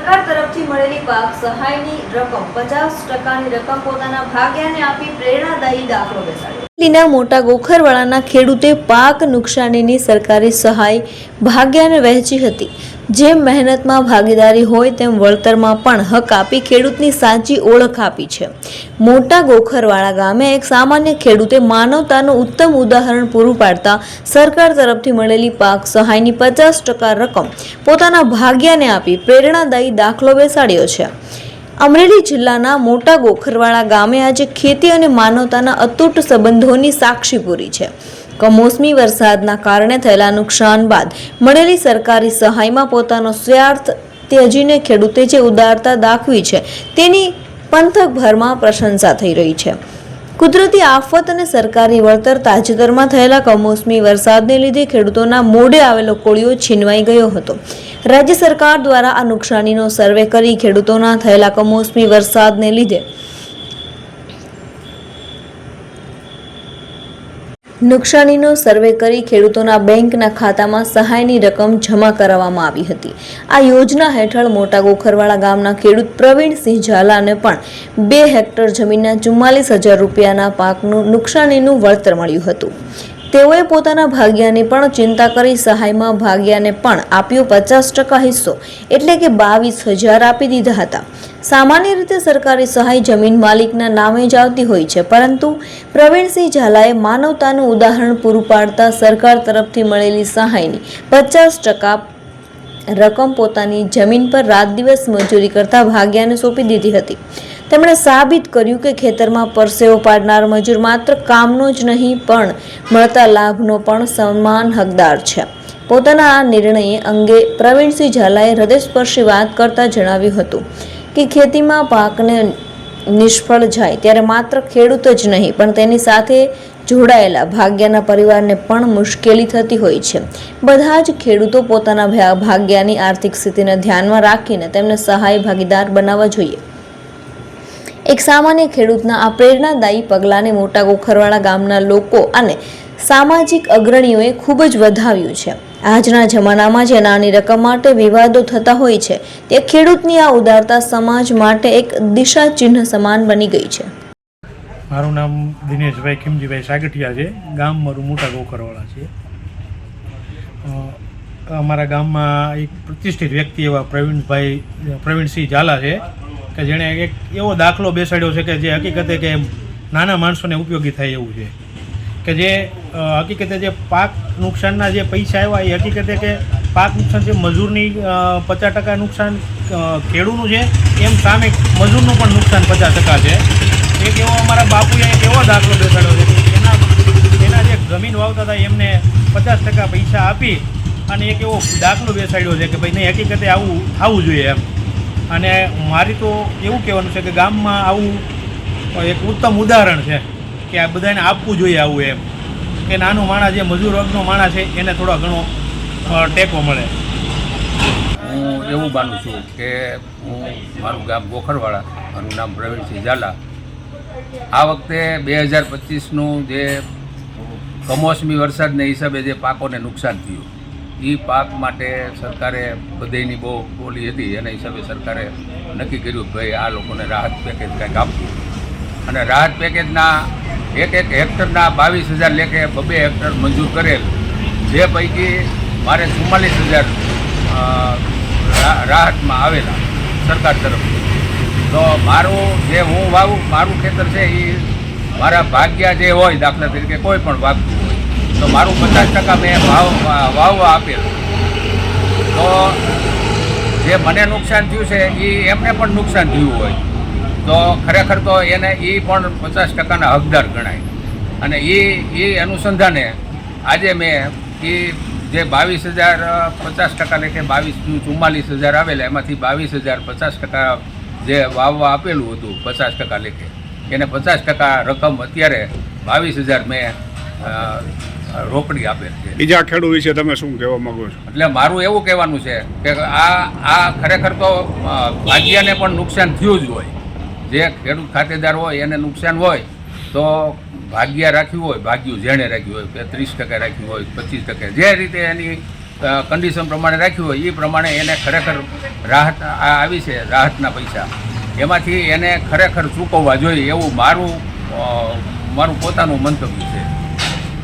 સરકાર તરફથી મળેલી પાક સહાયની રકમ 50%ની રકમ પોતાના ભાગ્યાને આપી પ્રેરણાદાયી દાખલો બેસાડ્યો। લીના મોટા ગોખરવાળાના ખેડૂતે પાક નુકસાનીની સરકારી સહાય ભાગ્યાને વહેંચી હતી। જેમ મહેનતમાં ભાગીદારી હોય તેમ વળતરમાં પણ હક આપી ખેડૂતની સાચી ઓળખ આપી છે। મોટા ગોખરવાળા ગામે એક સામાન્ય ખેડૂતે માનવતાનું ઉત્તમ ઉદાહરણ પૂરું પાડતા સરકાર તરફથી મળેલી પાક સહાયની 50% રકમ પોતાના ભાગ્યાને આપી પ્રેરણાદાયી દાખલો બેસાડ્યો છે। અમરેલી જિલ્લાના મોટા ગોખરવાળા ગામે આજે ખેતી અને માનવતાના અતૂટ સંબંધોની સાક્ષી પૂરી છે। કમોસમી વરસાદના કારણે થયેલા નુકસાન બાદ મળેલી સરકારી સહાયમાં પોતાનો સ્વાર્થ ત્યજીને ખેડૂતે જે ઉદારતા દાખવી છે તેની પંથકભરમાં પ્રશંસા થઈ રહી છે। કુદરતી આફત અને સરકારી વળતર તાજેતરમાં થયેલા કમોસમી વરસાદને લીધે ખેડૂતોના મોઢે આવેલો કોળિયો છીનવાઈ ગયો હતો। રાજ્ય સરકાર દ્વારા આ નુકસાનીનો સર્વે કરી ખેડૂતોના થયેલા કમોસમી વરસાદને લીધે ખેડૂતોના બેંકના ખાતામાં સહાયની રકમ જમા કરાવવામાં આવી હતી। આ યોજના હેઠળ મોટા ગોખરવાળા ગામના ખેડૂત પ્રવીણસિંહ ઝાલાને પણ 2 હેક્ટર જમીનના 44,000 રૂપિયાના પાકનું નુકસાનીનું વળતર મળ્યું હતું। તેઓએ પોતાના ભાગ્યાની પણ ચિંતા કરી સહાયમાં ભાગ્યાને પણ આપ્યો 50% હિસ્સો એટલે કે 22,000 આપી દીધા હતા। સામાન્ય રીતે સરકારી સહાય જમીન માલિકના નામે જ આવતી હોય છે, પરંતુ પ્રવીણસિંહ ઝાલાએ માનવતાનું ઉદાહરણ પૂરું પાડતા સરકાર તરફથી મળેલી સહાયની 50% રકમ પોતાની જમીન પર રાત દિવસ મજૂરી કરતા ભાગ્યાને સોંપી દીધી હતી। તેમણે સાબિત કર્યું કે ખેતરમાં પરસેવો પાડનાર મજૂર માત્ર કામનો જ નહીં પણ મળતા લાભનો પણ સમાન હકદાર છે। પોતાના આ નિર્ણય અંગે પ્રવીણસિંહ ઝાલાએ હૃદયસ્પર્શી વાત કરતા જણાવ્યું હતું કે ખેતીમાં પાકને નિષ્ફળ જાય ત્યારે માત્ર ખેડૂત જ નહીં પણ તેની સાથે જોડાયેલા ભાગ્યના પરિવારને પણ મુશ્કેલી થતી હોય છે। બધા જ ખેડૂતો પોતાના ભાગ્યની આર્થિક સ્થિતિને ધ્યાનમાં રાખીને તેમને સહાય ભાગીદાર બનાવવા જોઈએ। એક સામાન્ય ખેડૂતના આ પ્રેરણાદાયી પગલાંને મોટા ગોખરવાળા ગામના લોકો અને સામાજિક અગ્રણીઓએ ખૂબ જ વધાવ્યું છે। આજના જમાનામાં જે નાની રકમ માટે વિવાદો થતા હોય છે તે ખેડૂતની આ ઉદારતા સમાજ માટે એક દિશા ચિહ્ન સમાન બની ગઈ છે। મારું નામ દિનેશભાઈ ખીમજીભાઈ સાગઠિયા છે। ગામ મારું મોટા ગોખરવાળા છે। અમારા ગામમાં એક પ્રતિષ્ઠિત વ્યક્તિ એવા પ્રવીણસિંહ ઝાલા છે કે જેણે એક એવો દાખલો બેસાડ્યો છે કે જે હકીકતે કે નાના માણસોને ઉપયોગી થાય એવું છે કે જે હકીકતે જે પાક નુકસાનના જે પૈસા આવ્યા એ હકીકતે કે પાક નુકસાન છે મજૂરની 50% નુકસાન ખેડૂતનું છે, એમ સામે મજૂરનું પણ નુકસાન 50% છે। એક એવો અમારા બાપુએ એક એવો દાખલો બેસાડ્યો છે કે એના જે જમીન વાવતા હતા એમને 50% પૈસા આપી અને એક એવો દાખલો બેસાડ્યો છે કે ભાઈ નહીં હકીકતે આવું થવું જોઈએ એમ। અને મારી તો એવું કહેવાનું છે કે ગામમાં આવું એક ઉત્તમ ઉદાહરણ છે કે આ બધાને આપવું જોઈએ આવું એમ કે નાનું માણસ જે મજૂર વર્ગનો માણસ છે એને થોડો ઘણો ટેકો મળે। હું એવું માનું છું કે મારું ગામ ગોખરવાળા, મારું નામ પ્રવીણસિંહ ઝાલા। આ વખતે 2025નું જે કમોસમી વરસાદને હિસાબે જે પાકોને નુકસાન થયું એ પાક માટે સરકારે બધાની બહુ બોલી હતી, એના હિસાબે સરકારે નક્કી કર્યું કે ભાઈ આ લોકોને રાહત પેકેજ કંઈક આપવું અને રાહત પેકેજના એક હેક્ટરના 22,000 લેખે 2 હેક્ટર મંજૂર કરેલ, જે પૈકી મારે 44,000 રાહતમાં આવેલા સરકાર તરફથી। તો મારું જે હું મારું ખેતર છે એ મારા ભાગ્યા જે હોય, દાખલા તરીકે કોઈ પણ વાગતું હોય તો મારું 50% મેં વાવવા આપેલું, તો જે મને નુકસાન થયું છે એ એમને પણ નુકસાન થયું હોય તો ખરેખર તો એને એ પણ 50%ના હકદાર ગણાય। અને એ અનુસંધાને આજે મેં એ જે 22,000 50% લેખે 44,000 આવેલા, એમાંથી 22,000 50% જે વાવવા આપેલું હતું 50% લેખે, એને 50% રકમ અત્યારે 22,000 મેં રોકડી આપેલ છે। બીજા ખેડૂત વિશે તમે શું કહેવા માંગો છો? એટલે મારું એવું કહેવાનું છે કે આ ખરેખર તો ભાગ્યાને પણ નુકસાન થયું જ હોય। જે ખેડૂત ખાતેદાર હોય એને નુકસાન હોય તો ભાગ્યા રાખ્યું હોય, ભાગ્યું જેણે રાખ્યું હોય કે 30% રાખ્યું હોય, 25%, જે રીતે એની કન્ડિશન પ્રમાણે રાખ્યું હોય એ પ્રમાણે એને ખરેખર રાહત આવી છે, રાહતના પૈસા એમાંથી એને ખરેખર ચૂકવવા જોઈએ એવું મારું પોતાનું મંતવ્ય છે.